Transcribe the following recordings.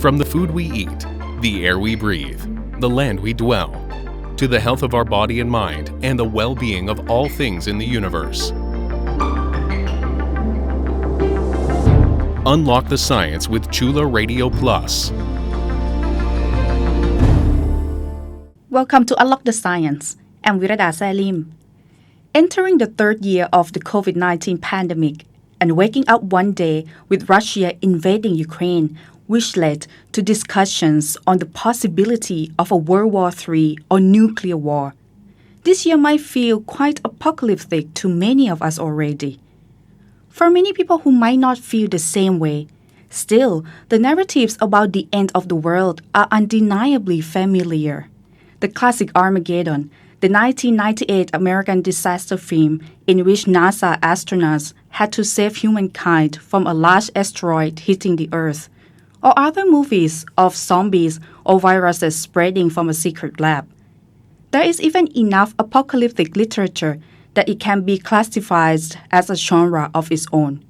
From the food we eat, the air we breathe, the land we dwell, to the health of our body and mind and the well-being of all things in the universe. Unlock the science with Chula Radio Plus. Welcome to Unlock the Science. I'm Virada Salim. Entering the third year of the COVID-19 pandemic and waking up one day with Russia invading Ukraine, which led to discussions on the possibility of a World War III or nuclear war. This year might feel quite apocalyptic to many of us already. For many people who might not feel the same way, still, the narratives about the end of the world are undeniably familiar. The classic Armageddon, the 1998 American disaster film in which NASA astronauts had to save humankind from a large asteroid hitting the Earth, or other movies of zombies or viruses spreading from a secret lab. There is even enough apocalyptic literature that it can be classified as a genre of its own.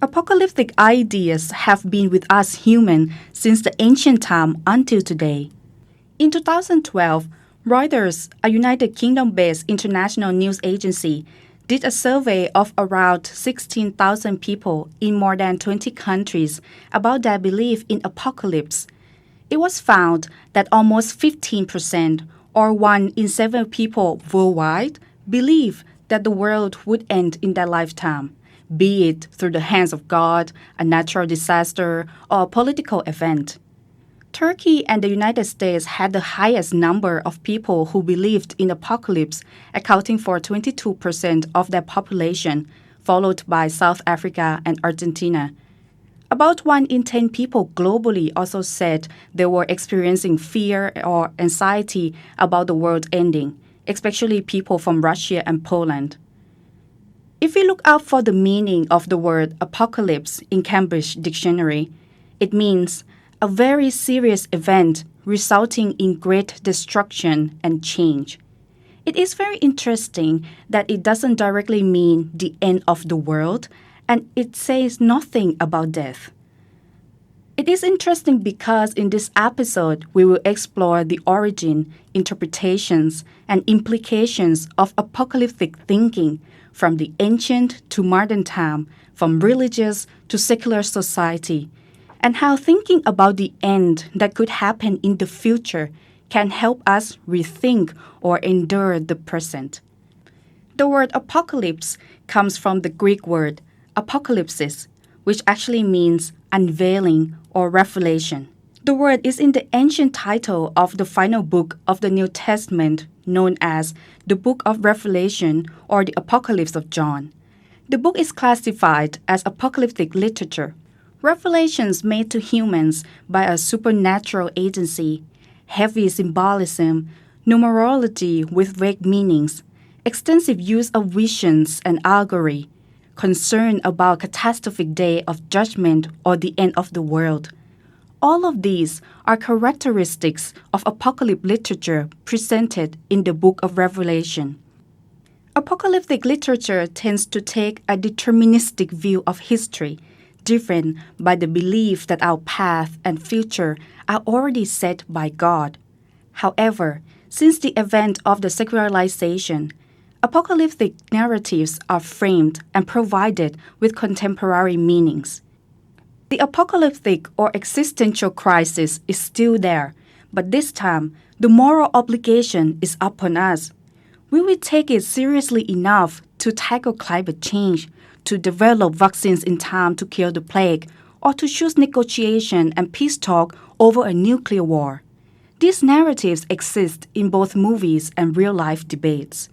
Apocalyptic ideas have been with us humans since the ancient time until today. In 2012, Reuters, a United Kingdom-based international news agency, did a survey of around 16,000 people in more than 20 countries about their belief in apocalypse. It was found that almost 15%, or 1 in 7 people worldwide, believe that the world would end in their lifetime, be it through the hands of God, a natural disaster, or a political event. Turkey and the United States had the highest number of people who believed in apocalypse, accounting for 22% of their population, followed by South Africa and Argentina. About 1 in 10 people globally also said they were experiencing fear or anxiety about the world ending, especially people from Russia and Poland. If we look up for the meaning of the word apocalypse in Cambridge Dictionary, it means a very serious event resulting in great destruction and change. It is very interesting that it doesn't directly mean the end of the world, and it says nothing about death. It is interesting because in this episode, we will explore the origin, interpretations, and implications of apocalyptic thinking from the ancient to modern time, from religious to secular society, and how thinking about the end that could happen in the future can help us rethink or endure the present. The word apocalypse comes from the Greek word apokalypsis, which actually means unveiling or revelation. The word is in the ancient title of the final book of the New Testament, known as the Book of Revelation or the Apocalypse of John. The book is classified as apocalyptic literature. Revelations made to humans by a supernatural agency, heavy symbolism, numerology with vague meanings, extensive use of visions and allegory, concern about catastrophic day of judgment or the end of the world. All of these are characteristics of apocalyptic literature presented in the Book of Revelation. Apocalyptic literature tends to take a deterministic view of history, driven by the belief that our path and future are already set by God. However, since the event of the secularization, apocalyptic narratives are framed and provided with contemporary meanings. The apocalyptic or existential crisis is still there, but this time, the moral obligation is upon us. Will we take it seriously enough to tackle climate change, to develop vaccines in time to kill the plague, or to choose negotiation and peace talk over a nuclear war? These narratives exist in both movies and real-life debates.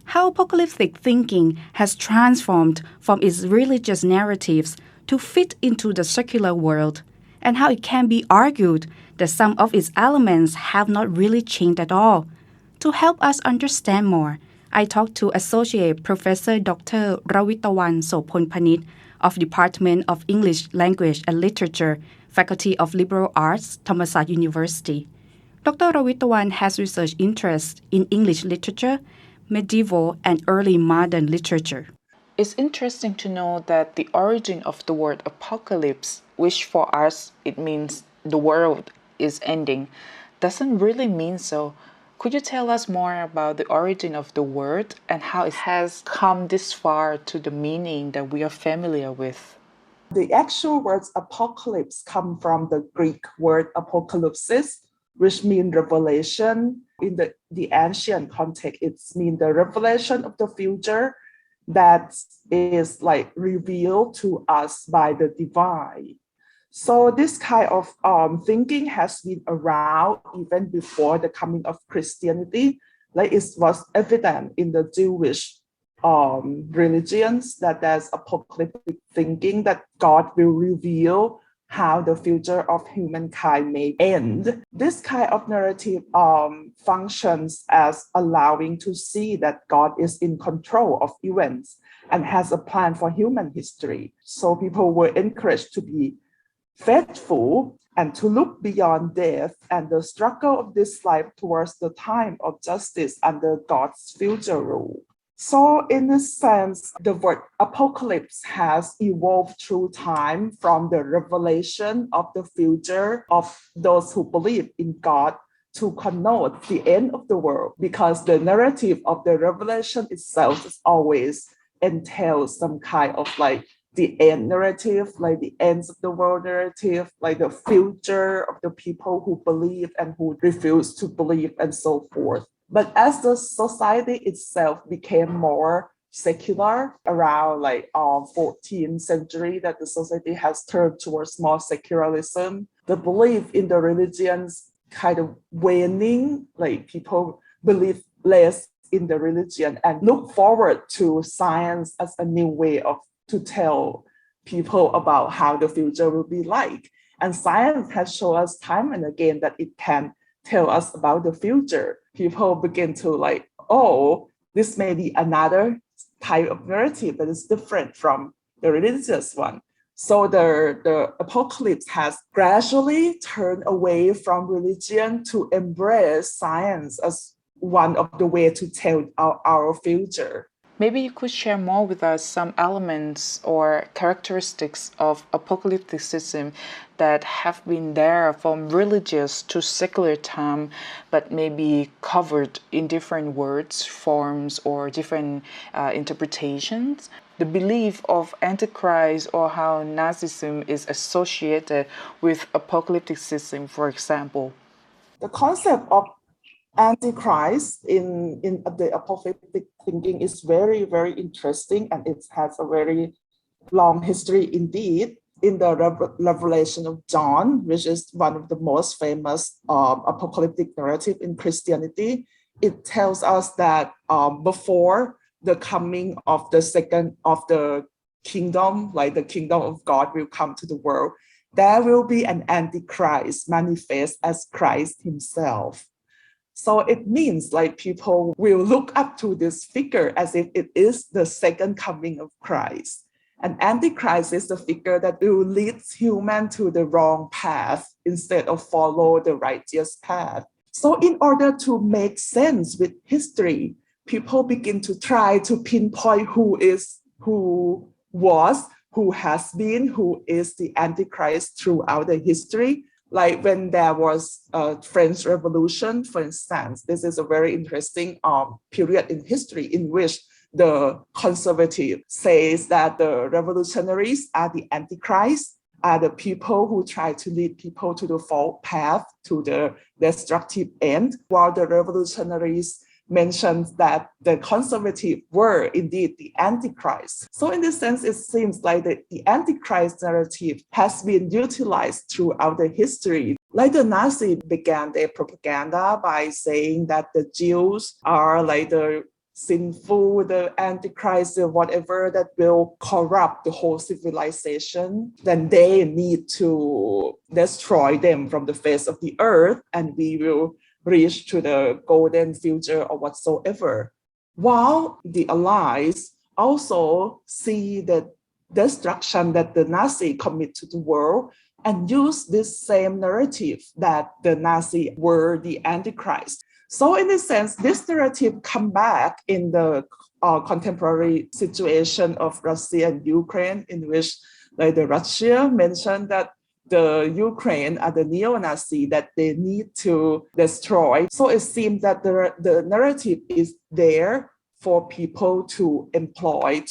How apocalyptic thinking has transformed from its religious narratives to fit into the secular world, and how it can be argued that some of its elements have not really changed at all. To help us understand more, I talked to Associate Professor Dr. Rawitawan Sophonpanich of Department of English Language and Literature, Faculty of Liberal Arts, Thammasat University. Dr. Rawitawan has research interests in English literature, medieval and early modern literature. It's interesting to know that the origin of the word apocalypse which for us it means the world is ending, doesn't really mean so. Could you tell us more about the origin of the word and how it has come this far to the meaning that we are familiar with? The actual words apocalypse come from the Greek word apokalypsis, which means revelation. In the ancient context, it means the revelation of the future that is like revealed to us by the divine. So this kind of thinking has been around even before the coming of Christianity. Like it was evident in the Jewish religions that there's apocalyptic thinking that God will reveal how the future of humankind may end. This kind of narrative functions as allowing to see that God is in control of events and has a plan for human history. So people were encouraged to be faithful and to look beyond death and the struggle of this life towards the time of justice under God's future rule. So in a sense, the word apocalypse has evolved through time from the revelation of the future of those who believe in God to connote the end of the world, because the narrative of the revelation itself is always entails some kind of like the end narrative, like the ends of the world narrative, like the future of the people who believe and who refuse to believe and so forth. But as the society itself became more secular around like 14th century, that the society has turned towards more secularism, the belief in the religions kind of waning, like people believe less in the religion and look forward to science as a new way of to tell people about how the future will be like. And science has shown us time and again that it can tell us about the future. People begin to like, oh, this may be another type of narrative that is different from the religious one. So the apocalypse has gradually turned away from religion to embrace science as one of the ways to tell our future. Maybe you could share more with us some elements or characteristics of apocalypticism that have been there from religious to secular time, but maybe covered in different words, forms, or different interpretations. The belief of Antichrist or how Nazism is associated with apocalypticism, for example. The concept of Antichrist in the apocalyptic thinking is very, very interesting, and it has a very long history indeed. In the Revelation of John, which is one of the most famous apocalyptic narrative in Christianity, it tells us that before the coming of the second of the kingdom, like the kingdom of God will come to the world, there will be an Antichrist manifest as Christ himself. So it means like people will look up to this figure as if it is the second coming of Christ. And Antichrist is the figure that will lead human to the wrong path instead of follow the righteous path. So in order to make sense with history, people begin to try to pinpoint who was, who has been, who is the Antichrist throughout the history. Like when there was a French Revolution, for instance, this is a very interesting period in history in which the conservative says that the revolutionaries are the Antichrist, are the people who try to lead people to the false path, to the destructive end, while the revolutionaries mentions that the conservative were indeed the Antichrist. So in this sense, it seems like the Antichrist narrative has been utilized throughout the history. Like the Nazis began their propaganda by saying that the Jews are like the sinful, the Antichrist, whatever that will corrupt the whole civilization, then they need to destroy them from the face of the earth, and we will reach to the golden future or whatsoever. While the Allies also see the destruction that the Nazis commit to the world and use this same narrative that the Nazis were the Antichrist. So in a sense, this narrative come back in the contemporary situation of Russia and Ukraine, in which Like the Russia mentioned that the Ukraine are the neo-Nazi that they need to destroy. So it seems that the narrative is there for people to employ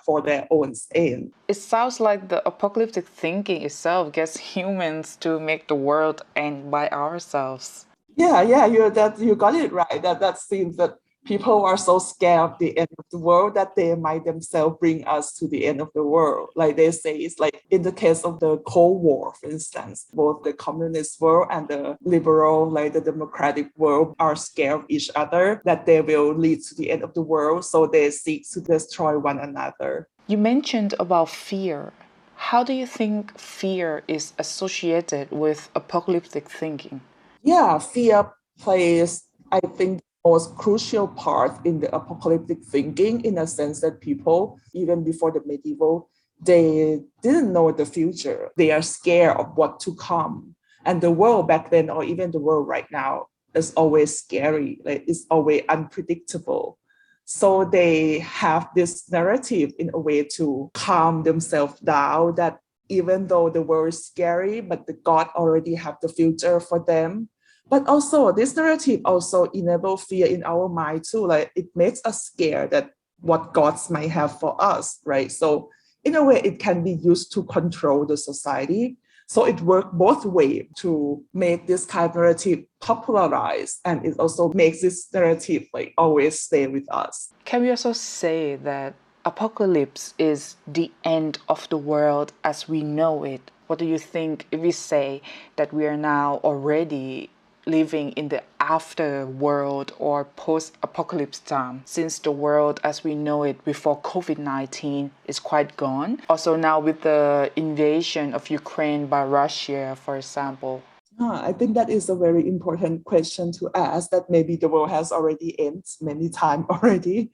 for their own end. It sounds like the apocalyptic thinking itself gets humans to make the world end by ourselves. Yeah, you got it right. That seems that people are so scared of the end of the world that they might themselves bring us to the end of the world. Like they say, it's like in the case of the Cold War, for instance, both the communist world and the liberal, like the democratic world, are scared of each other, that they will lead to the end of the world. So they seek to destroy one another. You mentioned about fear. How do you think fear is associated with apocalyptic thinking? Yeah, fear plays, I think, most crucial part in the apocalyptic thinking, in a sense that people, even before the medieval, they didn't know the future. They are scared of what to come. And the world back then, or even the world right now, is always scary. Like it's always unpredictable. So they have this narrative in a way to calm themselves down, that even though the world is scary, but the God already have the future for them. But also this narrative also enables fear in our mind too. Like it makes us scared that what gods might have for us, right? So in a way, it can be used to control the society. So it works both ways to make this kind of narrative popularized, and it also makes this narrative like always stay with us. Can we also say that apocalypse is the end of the world as we know it? What do you think if we say that we are now already living in the after world or post-apocalypse time, since the world as we know it before COVID-19 is quite gone? Also now with the invasion of Ukraine by Russia, for example. I think that is a very important question to ask, that maybe the world has already ended many times already.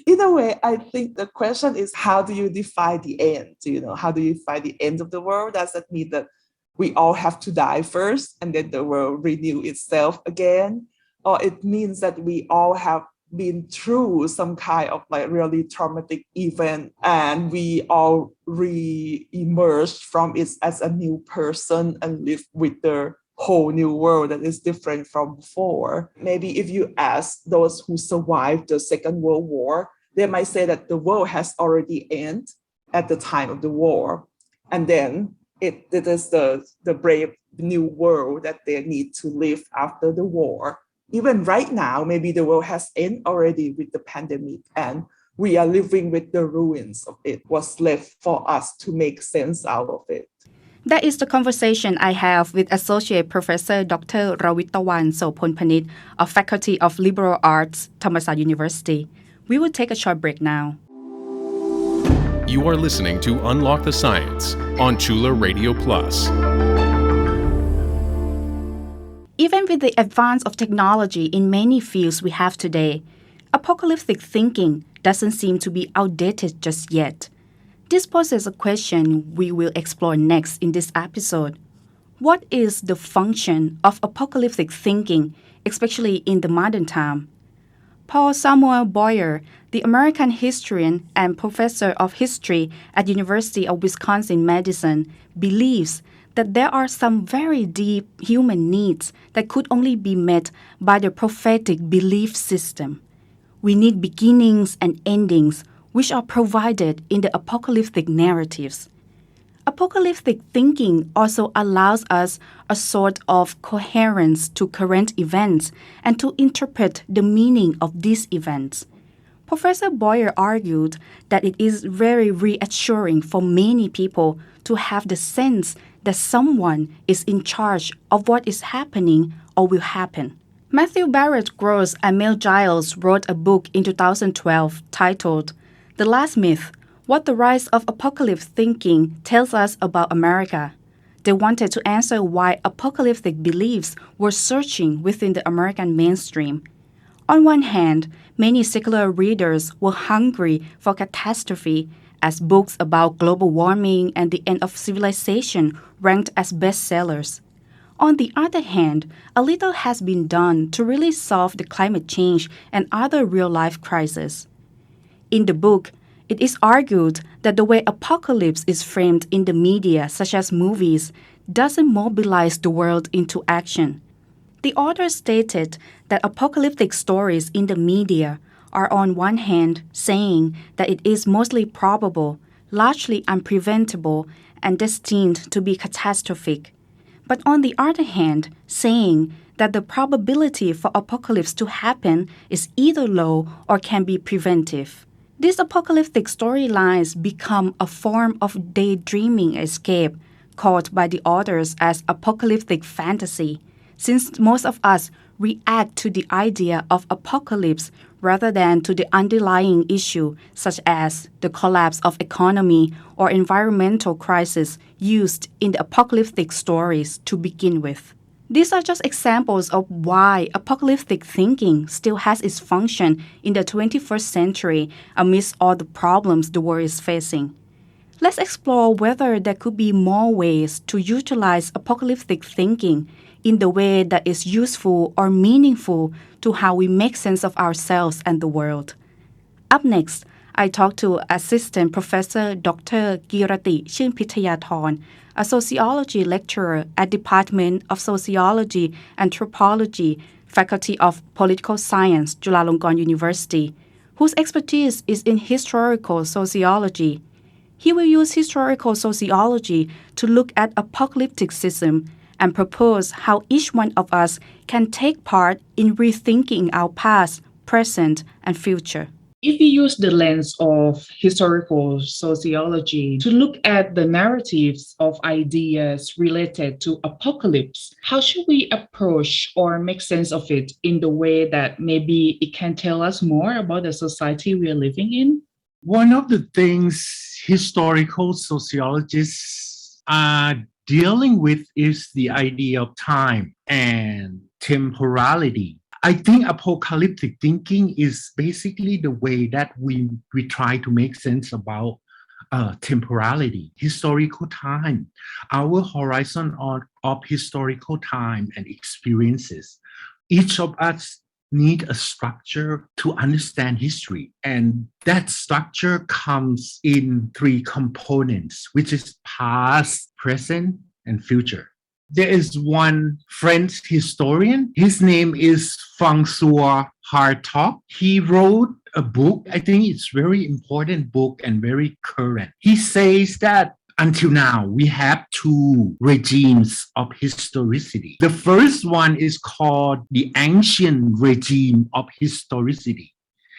In a way, I think the question is, how do you define the end? How do you define the end of the world? Does that mean that we all have to die first and then the world renew itself again? Or it means that we all have been through some kind of like really traumatic event and we all re-emerged from it as a new person and live with the whole new world that is different from before. Maybe if you ask those who survived the Second World War, they might say that the world has already ended at the time of the war. And then it is the brave new world that they need to live after the war. Even right now, maybe the world has ended already with the pandemic and we are living with the ruins of it, what's left for us to make sense out of it. That is the conversation I have with Associate Professor Dr. Rawitawan Sophonpanich of Faculty of Liberal Arts, Thammasat University. We will take a short break now. You are listening to Unlock the Science on Chula Radio Plus. Even with the advance of technology in many fields we have today, apocalyptic thinking doesn't seem to be outdated just yet. This poses a question we will explore next in this episode. What is the function of apocalyptic thinking, especially in the modern time? Paul Samuel Boyer, the American historian and professor of history at University of Wisconsin-Madison, believes that there are some very deep human needs that could only be met by the prophetic belief system. We need beginnings and endings, which are provided in the apocalyptic narratives. Apocalyptic thinking also allows us a sort of coherence to current events and to interpret the meaning of these events. Professor Boyer argued that it is very reassuring for many people to have the sense that someone is in charge of what is happening or will happen. Matthew Barrett Gross and Mel Giles wrote a book in 2012 titled The Last Myth: What the Rise of Apocalypse Thinking Tells Us About America. They wanted to answer why apocalyptic beliefs were surging within the American mainstream. On one hand, many secular readers were hungry for catastrophe, as books about global warming and the end of civilization ranked as bestsellers. On the other hand, a little has been done to really solve the climate change and other real-life crises. In the book, It is argued that the way apocalypse is framed in the media, such as movies, doesn't mobilize the world into action. The author stated that apocalyptic stories in the media are on one hand saying that it is mostly probable, largely unpreventable, and destined to be catastrophic, but on the other hand saying that the probability for apocalypse to happen is either low or can be preventive. These apocalyptic storylines become a form of daydreaming escape called by the authors as apocalyptic fantasy, since most of us react to the idea of apocalypse rather than to the underlying issue such as the collapse of economy or environmental crisis used in the apocalyptic stories to begin with. These are just examples of why apocalyptic thinking still has its function in the 21st century amidst all the problems the world is facing. Let's explore whether there could be more ways to utilize apocalyptic thinking in the way that is useful or meaningful to how we make sense of ourselves and the world. Up next, I talked to Assistant Professor Dr. Keerati Chenpitayaton, a sociology lecturer at Department of Sociology, Anthropology, Faculty of Political Science, Chulalongkorn University, whose expertise is in historical sociology. He will use historical sociology to look at apocalypticism and propose how each one of us can take part in rethinking our past, present, and future. If we use the lens of historical sociology to look at the narratives of ideas related to apocalypse, how should we approach or make sense of it in the way that maybe it can tell us more about the society we are living in? One of the things historical sociologists are dealing with is the idea of time and temporality. I think apocalyptic thinking is basically the way that we try to make sense about temporality, historical time, our horizon of historical time and experiences. Each of us need a structure to understand history, and that structure comes in three components, which is past, present, and future. There is one French historian. His name is François Hartog. He wrote a book. I think it's a very important book and very current. He says that until now, we have two regimes of historicity. The first one is called the ancient regime of historicity.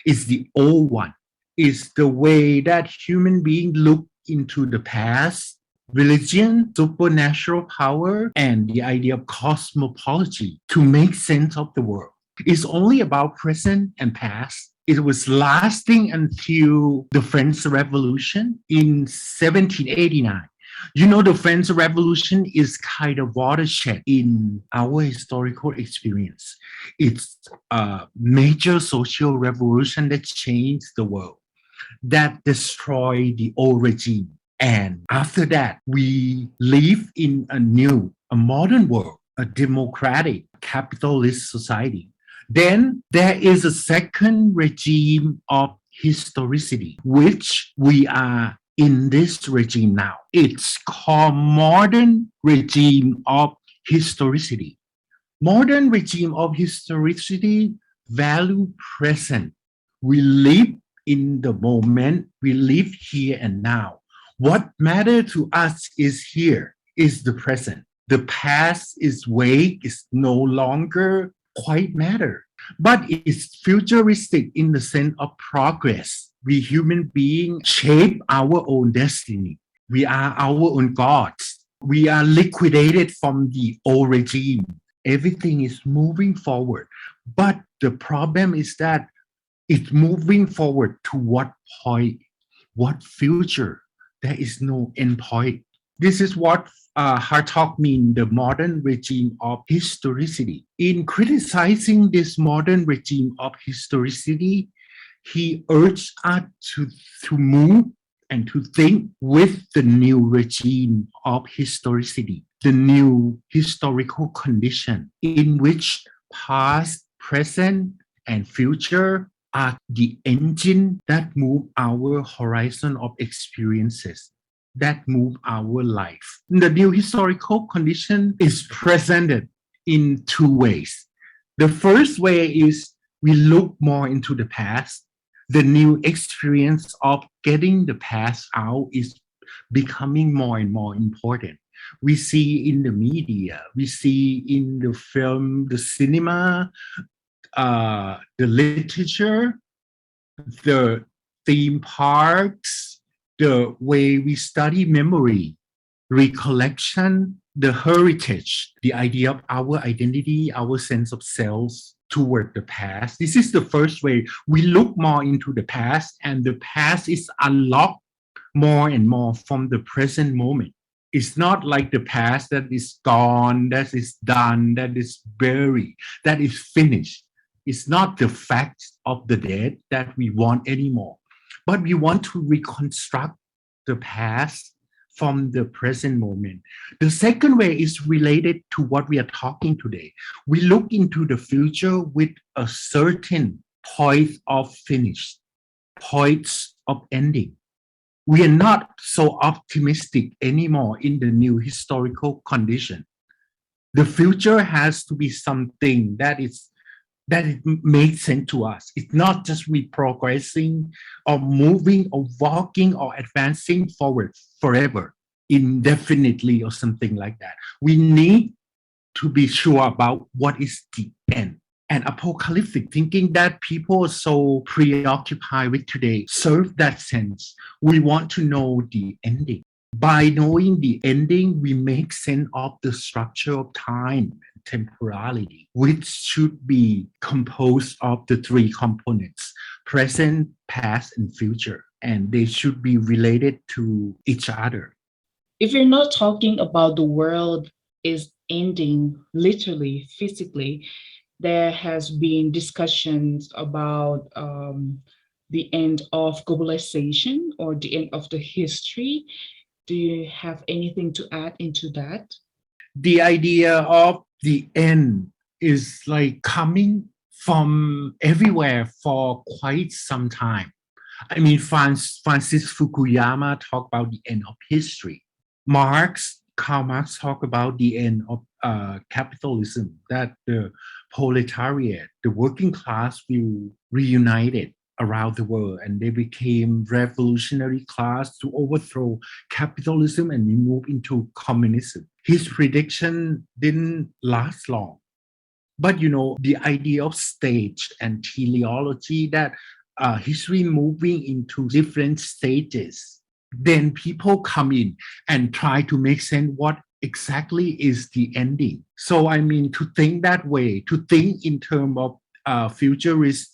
It's the old one. It's the way that human beings look into the past, religion, supernatural power, and the idea of cosmology to make sense of the world. It's only about present and past. It was lasting until the French Revolution in 1789. You know, the French Revolution is kind of watershed in our historical experience. It's a major social revolution that changed the world, that destroyed the old regime. And after that, we live in a modern world, a democratic, capitalist society. Then there is a second regime of historicity, which we are in this regime now. It's called modern regime of historicity. Modern regime of historicity value present. We live in the moment. We live here and now. What matters to us is here, is the present. The past is vague, is no longer quite matter, but it's futuristic in the sense of progress. We human beings shape our own destiny. We are our own gods. We are liquidated from the old regime. Everything is moving forward. But the problem is that it's moving forward to what point, what future? There is no end point. This is what Hartog means, the modern regime of historicity. In criticizing this modern regime of historicity, he urged us to move and to think with the new regime of historicity, the new historical condition in which past, present, and future are the engine that move our horizon of experiences, that move our life. The new historical condition is presented in two ways. The first way is we look more into the past. The new experience of getting the past out is becoming more and more important. We see in the media, we see in the film, the cinema, the literature, the theme parks, the way we study memory, recollection, the heritage, the idea of our identity, our sense of self toward the past. This is the first way we look more into the past, and the past is unlocked more and more from the present moment. It's not like the past that is gone, that is done, that is buried, that is finished. It's not the facts of the dead that we want anymore, but we want to reconstruct the past from the present moment. The second way is related to what we are talking today. We look into the future with a certain point of finish, points of ending. We are not so optimistic anymore in the new historical condition. The future has to be something that it makes sense to us. It's not just we progressing or moving or walking or advancing forward forever, indefinitely or something like that. We need to be sure about what is the end. And apocalyptic thinking that people are so preoccupied with today serve that sense. We want to know the ending. By knowing the ending, we make sense of the structure of time and temporality, which should be composed of the three components: present, past, and future. And they should be related to each other. If you're not talking about the world is ending literally, physically, there has been discussions about the end of globalization or the end of the history. Do you have anything to add into that? The idea of the end is like coming from everywhere for quite some time. I mean, Francis Fukuyama talked about the end of history. Karl Marx talked about the end of capitalism, that the proletariat, the working class will reunited around the world and they became revolutionary class to overthrow capitalism and we move into communism. His prediction didn't last long. But the idea of stage and teleology, that history moving into different stages, then people come in and try to make sense what exactly is the ending. So to think that way, to think in terms of futurist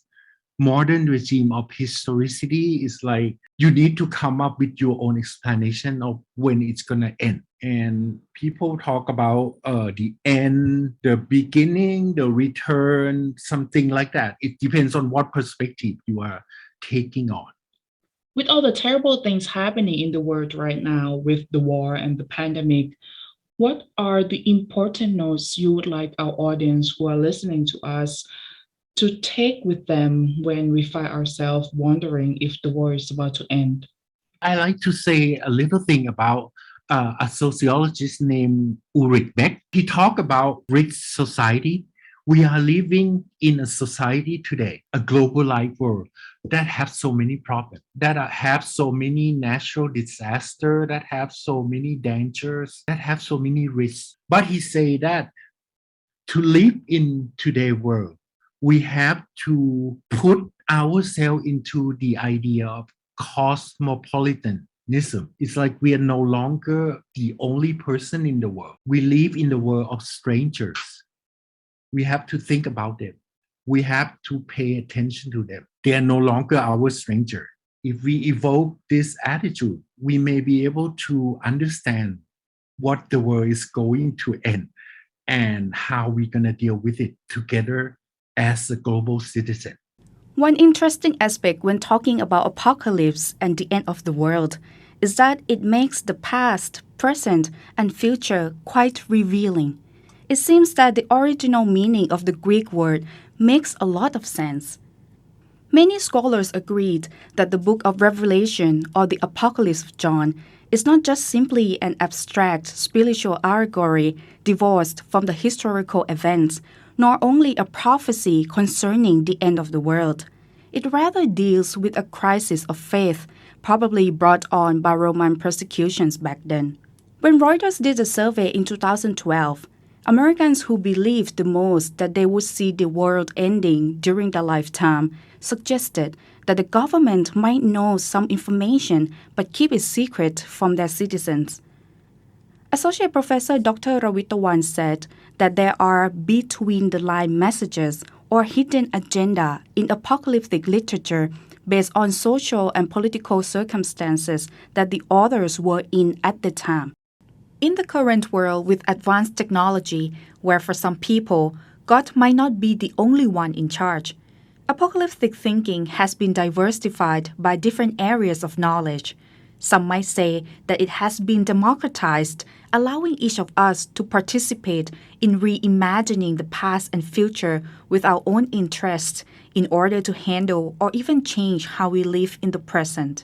modern regime of historicity is like you need to come up with your own explanation of when it's going to end. And people talk about the end, the beginning, the return, something like that. It depends on what perspective you are taking on. With all the terrible things happening in the world right now with the war and the pandemic, what are the important notes you would like our audience who are listening to us to take with them when we find ourselves wondering if the war is about to end? I like to say a little thing about a sociologist named Ulrich Beck. He talked about rich society. We are living in a society today, a globalized world that have so many problems, that have so many natural disasters, that have so many dangers, that have so many risks. But he say that to live in today's world, we have to put ourselves into the idea of cosmopolitanism. It's like we are no longer the only person in the world. We live in the world of strangers. We have to think about them. We have to pay attention to them. They are no longer our stranger. If we evoke this attitude, we may be able to understand what the world is going to end and how we're going to deal with it together as a global citizen. One interesting aspect when talking about apocalypse and the end of the world is that it makes the past, present, and future quite revealing. It seems that the original meaning of the Greek word makes a lot of sense. Many scholars agreed that the book of Revelation or the Apocalypse of John is not just simply an abstract spiritual allegory divorced from the historical events, nor only a prophecy concerning the end of the world. It rather deals with a crisis of faith, probably brought on by Roman persecutions back then. When Reuters did a survey in 2012, Americans who believed the most that they would see the world ending during their lifetime suggested that the government might know some information but keep it secret from their citizens. Associate Professor Dr. Rawitawan said that there are between-the-line messages or hidden agenda in apocalyptic literature based on social and political circumstances that the authors were in at the time. In the current world with advanced technology, where for some people, God might not be the only one in charge, apocalyptic thinking has been diversified by different areas of knowledge. Some might say that it has been democratized, allowing each of us to participate in reimagining the past and future with our own interests in order to handle or even change how we live in the present.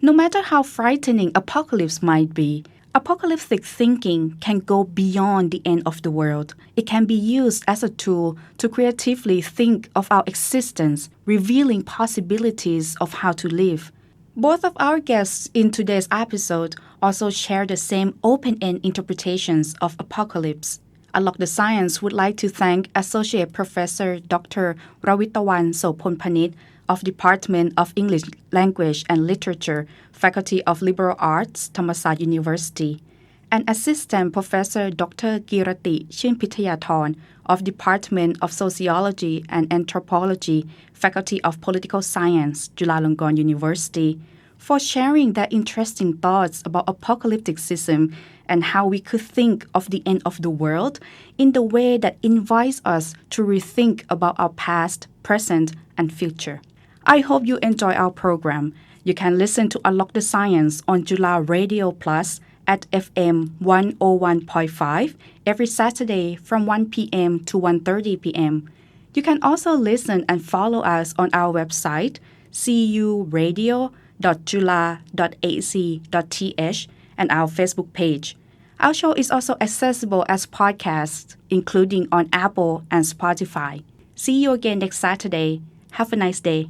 No matter how frightening apocalypse might be, apocalyptic thinking can go beyond the end of the world. It can be used as a tool to creatively think of our existence, revealing possibilities of how to live. Both of our guests in today's episode also share the same open-end interpretations of apocalypse. Unlock the Science would like to thank Associate Professor Dr. Rawitawan Sophonpanich of Department of English Language and Literature, Faculty of Liberal Arts, Thammasat University, and Assistant Professor Dr. Keerati Chenpitayaton of Department of Sociology and Anthropology, Faculty of Political Science, Chulalongkorn University, for sharing their interesting thoughts about apocalypticism and how we could think of the end of the world in the way that invites us to rethink about our past, present, and future. I hope you enjoy our program. You can listen to Unlock the Science on Chula Radio Plus at FM 101.5 every Saturday from 1 p.m. to 1:30 p.m. You can also listen and follow us on our website, curadio.chula.ac.th, and our Facebook page. Our show is also accessible as podcasts, including on Apple and Spotify. See you again next Saturday. Have a nice day.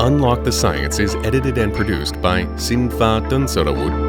Unlock the Science is edited and produced by Sinfa Tunsarawut